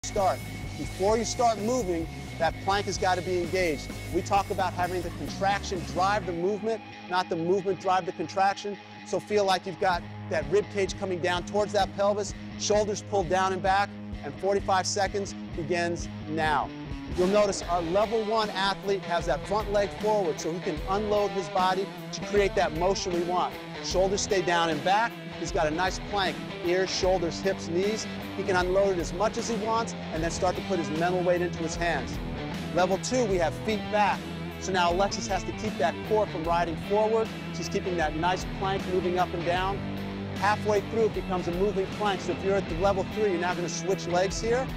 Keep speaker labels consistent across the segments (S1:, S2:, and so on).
S1: start. Before you start moving, that plank has got to be engaged. We talk about having the contraction drive the movement, not the movement drive the contraction. So feel like you've got that rib cage coming down towards that pelvis, shoulders pulled down and back, and 45 seconds begins now. You'll notice our level 1 athlete has that front leg forward so he can unload his body to create that motion we want. Shoulders stay down and back. He's got a nice plank, ears, shoulders, hips, knees. He can unload it as much as he wants and then start to put his mental weight into his hands. Level 2, we have feet back. So now Alexis has to keep that core from riding forward. She's keeping that nice plank moving up and down. Halfway through, it becomes a moving plank. So if you're at the level 3, you're now going to switch legs here,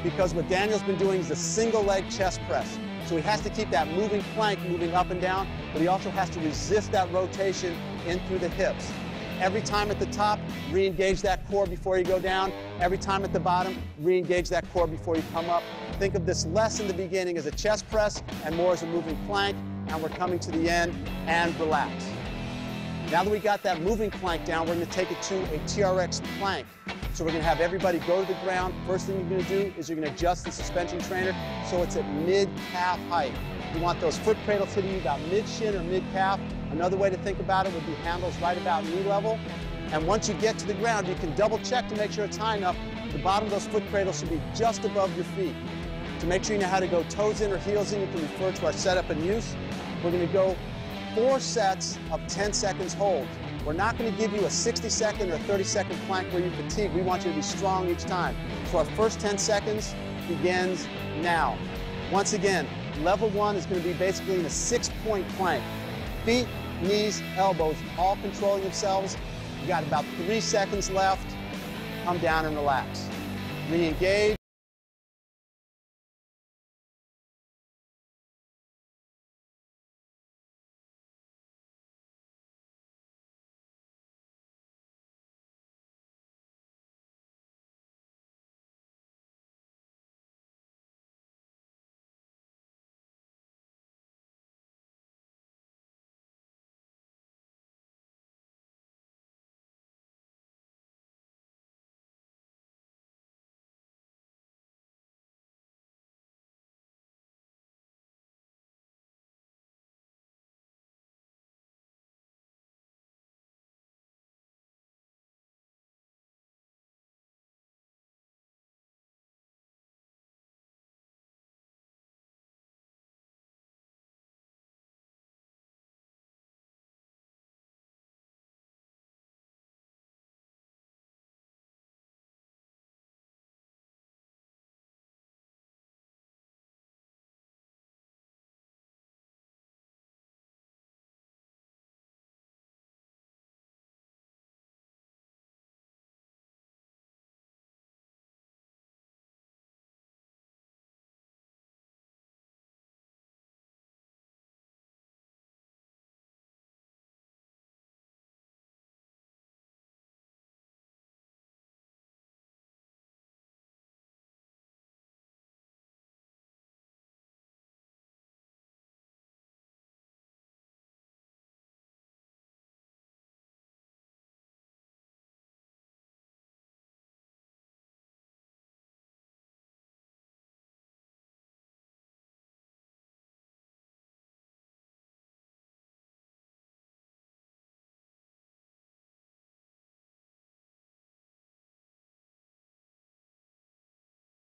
S1: because what Daniel's been doing is a single leg chest press. So he has to keep that moving plank moving up and down, but he also has to resist that rotation in through the hips. Every time at the top, re-engage that core before you go down. Every time at the bottom, re-engage that core before you come up. Think of this less in the beginning as a chest press and more as a moving plank, and we're coming to the end, and relax. Now that we got that moving plank down, we're going to take it to a TRX plank. So we're going to have everybody go to the ground. First thing you're going to do is you're going to adjust the suspension trainer so it's at mid-calf height. You want those foot cradles hitting you about mid-shin or mid-calf. Another way to think about it would be handles right about knee level. And once you get to the ground, you can double check to make sure it's high enough. The bottom of those foot cradles should be just above your feet. To make sure you know how to go toes in or heels in, you can refer to our setup and use. We're going to go 4 sets of 10 seconds hold. We're not going to give you a 60-second or 30-second plank where you fatigue. We want you to be strong each time. So our first 10 seconds begins now. Once again, level 1 is going to be basically in a 6-point plank. Feet, knees, elbows, all controlling themselves. You got about 3 seconds left. Come down and relax. Re-engage.